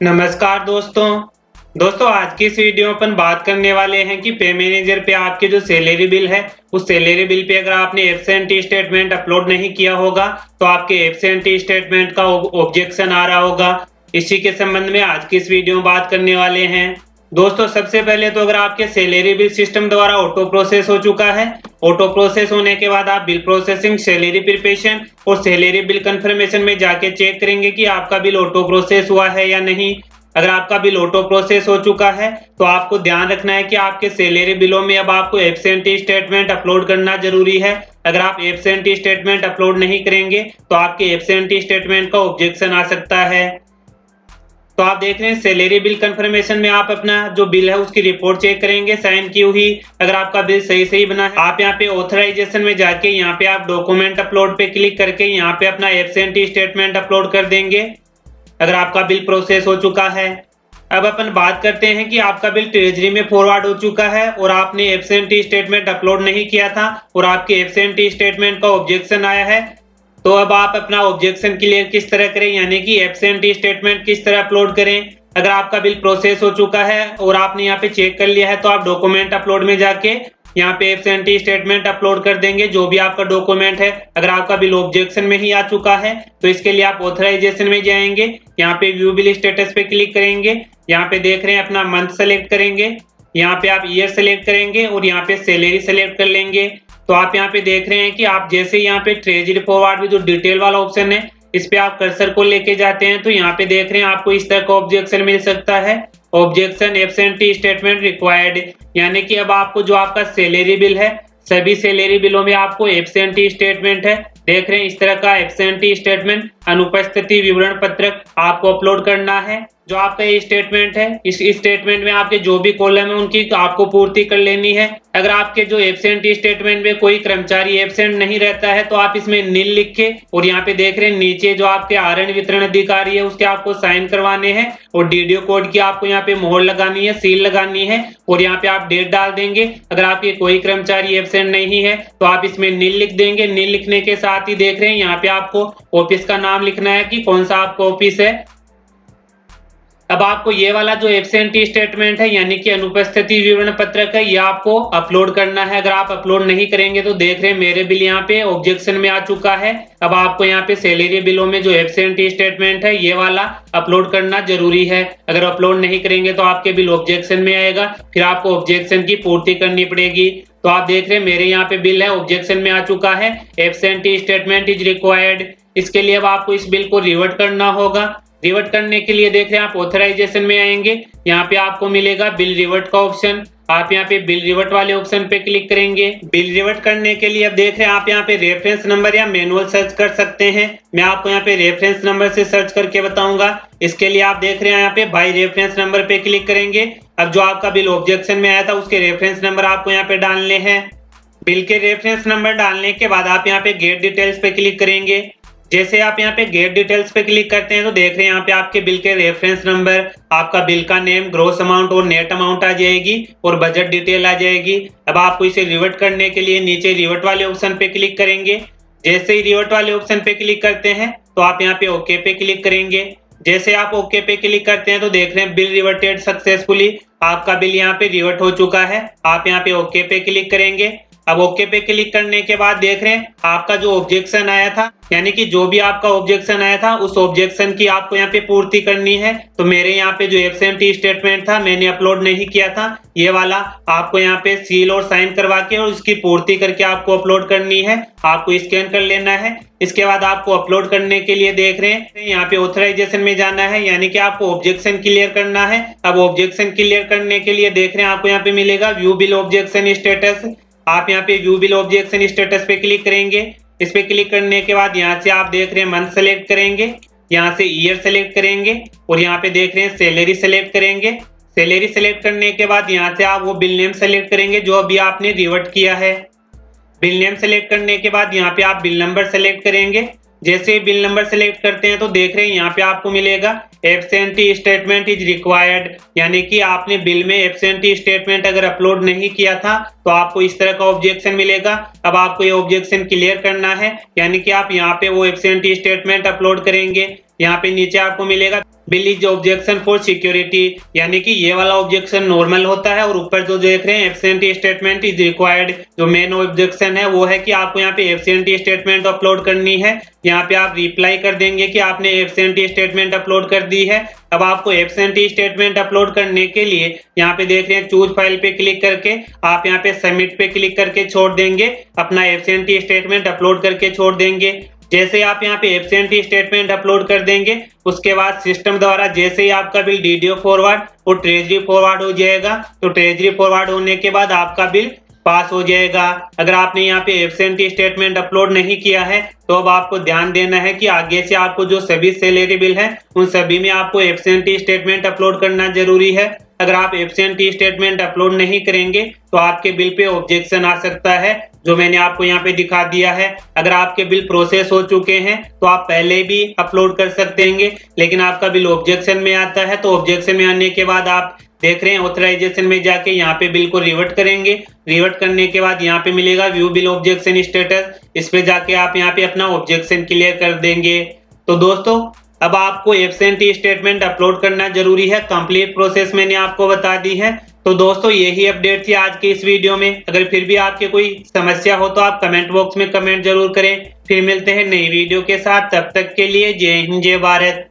नमस्कार दोस्तों आज की इस वीडियो में अपन बात करने वाले हैं कि पे मैनेजर पे आपके जो सैलरी बिल है उस सैलरी बिल पे अगर आपने एब्सेंटी स्टेटमेंट अपलोड नहीं किया होगा तो आपके एब्सेंटी स्टेटमेंट का ऑब्जेक्शन आ रहा होगा। इसी के संबंध में आज की इस वीडियो में बात करने वाले हैं। दोस्तों सबसे पहले तो अगर आपके सैलरी बिल सिस्टम द्वारा ऑटो प्रोसेस हो चुका है, ऑटो प्रोसेस होने के बाद आप बिल प्रोसेसिंग, सैलरी प्रिपरेशन और सैलरी बिल कंफर्मेशन में जाके चेक करेंगे कि आपका बिल ऑटो प्रोसेस हुआ है या नहीं। अगर आपका बिल ऑटो प्रोसेस हो चुका है तो आपको ध्यान रखना है कि आपके सैलरी बिलों में अब आपको एब्सेंटी स्टेटमेंट अपलोड करना जरूरी है। अगर आप एब्सेंटी स्टेटमेंट अपलोड नहीं करेंगे तो आपके एब्सेंटी स्टेटमेंट का ऑब्जेक्शन आ सकता है। तो आप देख रहे हैं सैलरी बिल कंफर्मेशन में आप अपना जो बिल है उसकी रिपोर्ट चेक करेंगे साइन की हुई। अगर आपका बिल सही बना है आप यहाँ पे ऑथराइजेशन में जाके यहाँ पे आप डॉक्यूमेंट अपलोड पे क्लिक करके यहाँ पे अपना एब्सेंटी स्टेटमेंट अपलोड कर देंगे अगर आपका बिल प्रोसेस हो चुका है। अब अपन बात करते हैं कि आपका बिल ट्रेजरी में फॉरवर्ड हो चुका है और आपने एब्सेंटी स्टेटमेंट अपलोड नहीं किया था और आपके एब्सेंटी स्टेटमेंट का ऑब्जेक्शन आया है। तो अब आप अपना ऑब्जेक्शन क्लियर किस तरह करें, यानी कि एब्सेंटी स्टेटमेंट किस तरह अपलोड करें। अगर आपका बिल प्रोसेस हो चुका है और आपने यहाँ पे चेक कर लिया है तो आप डॉक्यूमेंट अपलोड में जाके यहाँ पे एब्सेंटी स्टेटमेंट अपलोड कर देंगे जो भी आपका डॉक्यूमेंट है। अगर आपका बिल ऑब्जेक्शन में ही आ चुका है तो इसके लिए आप ऑथराइजेशन में जाएंगे, यहाँ पे व्यू बिल स्टेटस पे क्लिक करेंगे, यहाँ पे देख रहे हैं अपना मंथ सेलेक्ट करेंगे, यहाँ पे आप ईयर सेलेक्ट करेंगे और यहाँ पे सैलरी सेलेक्ट कर लेंगे। तो आप यहाँ पे देख रहे हैं कि आप जैसे यहाँ पे ट्रेजरी फॉरवर्ड में जो डिटेल वाला ऑप्शन है इस पे आप कर्सर को लेके जाते हैं तो यहाँ पे देख रहे हैं आपको इस तरह का ऑब्जेक्शन मिल सकता है, ऑब्जेक्शन एब्सेंटी स्टेटमेंट रिक्वायर्ड। यानी कि अब आपको जो आपका सैलरी बिल है सभी सैलरी बिलों में आपको एब्सेंटी स्टेटमेंट है, देख रहे हैं इस तरह का एब्सेंटी स्टेटमेंट अनुपस्थिति विवरण पत्रक आपको अपलोड करना है। जो आपका ये स्टेटमेंट है इस स्टेटमेंट में आपके जो भी कॉलम है उनकी आपको पूर्ति कर लेनी है। अगर आपके जो एब्सेंटी स्टेटमेंट में कोई कर्मचारी एब्सेंट नहीं रहता है तो आप इसमें नील लिख के और यहाँ पे देख रहे हैं नीचे जो आपके आरएन वितरण अधिकारी है उसके आपको साइन करवाने हैं और डीडीओ कोड की आपको यहाँ पे मोहर लगानी है, सील लगानी है और यहाँ पे आप डेट डाल देंगे। अगर आपके कोई कर्मचारी एब्सेंट नहीं है तो आप इसमें नील लिख देंगे। नील लिखने के साथ ही देख रहे हैं यहाँ पे आपको ऑफिस का नाम लिखना है कि कौन सा आपका ऑफिस है। अब आपको ये वाला जो एब्सेंटी स्टेटमेंट है यानी कि अनुपस्थिति विवरण पत्रक है ये आपको अपलोड करना है। अगर आप अपलोड नहीं करेंगे तो देख रहे हैं मेरे बिल यहाँ पे ऑब्जेक्शन में आ चुका है। अब आपको यहाँ पे सैलरी बिलों में जो एब्सेंटी स्टेटमेंट है ये वाला अपलोड करना जरूरी है। अगर अपलोड नहीं करेंगे तो आपके बिल ऑब्जेक्शन में आएगा, फिर आपको ऑब्जेक्शन की पूर्ति करनी पड़ेगी। तो आप देख रहे हैं मेरे यहाँ पे बिल है ऑब्जेक्शन में आ चुका है, एब्सेंटी स्टेटमेंट इज रिक्वायर्ड। इसके लिए अब आपको इस बिल को रिवर्ट करना होगा। रिवर्ट करने के लिए देख रहे हैं आप ऑथराइजेशन में आएंगे, यहाँ पे आपको मिलेगा बिल रिवर्ट का ऑप्शन। आप यहाँ पे बिल रिवर्ट वाले ऑप्शन पे क्लिक करेंगे। बिल रिवर्ट करने के लिए अब देख रहे हैं आप यहाँ पे रेफरेंस नंबर या मैनुअल सर्च कर सकते हैं। मैं आपको यहाँ पे रेफरेंस नंबर से सर्च करके बताऊंगा। इसके लिए आप देख रहे हैं यहाँ पे बाय रेफरेंस नंबर पे क्लिक करेंगे। अब जो आपका बिल ऑब्जेक्शन में आया था उसके रेफरेंस नंबर आपको यहाँ पे डालने हैं। बिल के रेफरेंस नंबर डालने के बाद आप यहाँ पे गेट डिटेल्स पे क्लिक करेंगे। जैसे आप यहाँ पे गेट डिटेल्स पे क्लिक करते हैं तो देख रहे हैं यहाँ पे आपके बिल के रेफरेंस नंबर, आपका बिल का नेम, ग्रोस अमाउंट और नेट अमाउंट आ जाएगी और बजट डिटेल आ जाएगी। अब आपको इसे रिवर्ट करने के लिए नीचे रिवर्ट वाले ऑप्शन पे क्लिक करेंगे। जैसे ही रिवर्ट वाले ऑप्शन पे क्लिक करते हैं तो आप यहाँ पे ओके पे क्लिक करेंगे। जैसे आप ओके पे क्लिक करते हैं तो देख रहे हैं बिल रिवर्टेड सक्सेसफुली, आपका बिल यहाँ पे रिवर्ट हो चुका है। आप यहाँ पे ओके पे क्लिक करेंगे। अब ओके पे क्लिक करने के बाद देख रहे हैं आपका जो ऑब्जेक्शन आया था यानी कि जो भी आपका ऑब्जेक्शन आया था उस ऑब्जेक्शन की आपको यहाँ पे पूर्ति करनी है। तो मेरे यहाँ पे जो एब्सेंटी स्टेटमेंट था मैंने अपलोड नहीं किया था, ये वाला आपको यहाँ पे सील और साइन करवा के और उसकी पूर्ति करके आपको अपलोड करनी है। आपको स्कैन कर लेना है। इसके बाद आपको अपलोड करने के लिए देख रहे हैं यहाँ पे ऑथराइजेशन में जाना है, यानी कि आपको ऑब्जेक्शन क्लियर करना है। अब ऑब्जेक्शन क्लियर करने के लिए देख रहे हैं आपको यहाँ पे मिलेगा व्यू बिल ऑब्जेक्शन स्टेटस। आप यहाँ पे व्यू बिल ऑब्जेक्शन स्टेटस पे क्लिक करेंगे। इस पे क्लिक करने के बाद यहाँ से आप देख रहे हैं मंथ सेलेक्ट करेंगे, यहाँ से ईयर सेलेक्ट करेंगे और यहाँ पे देख रहे हैं सैलरी सेलेक्ट करेंगे। सैलरी सेलेक्ट करने के बाद यहाँ से आप वो बिल नेम सेलेक्ट करेंगे जो अभी आपने रिवर्ट किया है। बिल नेम सेलेक्ट करने के बाद यहाँ पे आप बिल नंबर सेलेक्ट करेंगे। जैसे बिल नंबर सेलेक्ट करते हैं तो देख रहे हैं यहाँ पे आपको मिलेगा एब्सेंटी स्टेटमेंट इज रिक्वायर्ड, यानी कि आपने बिल में एब्सेंटी स्टेटमेंट अगर अपलोड नहीं किया था तो आपको इस तरह का ऑब्जेक्शन मिलेगा। अब आपको ये ऑब्जेक्शन क्लियर करना है, यानी कि आप यहाँ पे वो एब्सेंटी स्टेटमेंट अपलोड करेंगे। यहाँ पे नीचे आपको मिलेगा bill is objection for security, यानी कि ये वाला ऑब्जेक्शन नॉर्मल होता है और ऊपर जो देख रहे हैं एब्सेंटी स्टेटमेंट इज रिक्वायर्ड, जो मेन ऑब्जेक्शन है वो है कि आपको यहाँ पे एब्सेंटी स्टेटमेंट अपलोड करनी है। यहाँ पे आप रिप्लाई कर देंगे कि आपने एब्सेंटी स्टेटमेंट अपलोड कर दी है। अब आपको एब्सेंटी स्टेटमेंट अपलोड करने के लिए यहाँ पे देख रहे हैं चूज फाइल पे क्लिक करके आप यहाँ पे सबमिट पे क्लिक करके छोड़ देंगे, अपना एब्सेंटी स्टेटमेंट अपलोड करके छोड़ देंगे। जैसे आप यहाँ पे एब्सेंटी स्टेटमेंट अपलोड कर देंगे उसके बाद सिस्टम द्वारा जैसे ही आपका बिल डीडीओ फॉरवर्ड और ट्रेजरी फॉरवर्ड हो जाएगा, तो ट्रेजरी फॉरवर्ड होने के बाद आपका बिल पास हो जाएगा। अगर आपने यहाँ पे एब्सेंटी स्टेटमेंट अपलोड नहीं किया है तो अब आपको ध्यान देना है कि आगे से आपको जो सभी सैलरी बिल है उन सभी में आपको एब्सेंटी स्टेटमेंट अपलोड करना जरूरी है। अगर आप एब्सेंटी स्टेटमेंट अपलोड नहीं करेंगे तो आपके बिल पे ऑब्जेक्शन आ सकता है, जो मैंने आपको यहाँ पे दिखा दिया है। अगर आपके बिल प्रोसेस हो चुके हैं तो आप पहले भी अपलोड कर सकते हैं, लेकिन आपका बिल ऑब्जेक्शन में आता है तो ऑब्जेक्शन में आने के बाद आप देख रहे हैं ऑथराइजेशन में जाके यहाँ पे बिल को रिवर्ट करेंगे। रिवर्ट करने के बाद यहाँ पे मिलेगा व्यू बिल ऑब्जेक्शन स्टेटस, इस पे जाके आप यहाँ पे अपना ऑब्जेक्शन क्लियर कर देंगे। तो दोस्तों अब आपको एब्सेंटी स्टेटमेंट अपलोड करना जरूरी है, कंप्लीट प्रोसेस मैंने आपको बता दी है। तो दोस्तों यही अपडेट थी आज के इस वीडियो में। अगर फिर भी आपके कोई समस्या हो तो आप कमेंट बॉक्स में कमेंट जरूर करें। फिर मिलते हैं नई वीडियो के साथ, तब तक के लिए जय हिंद जय भारत।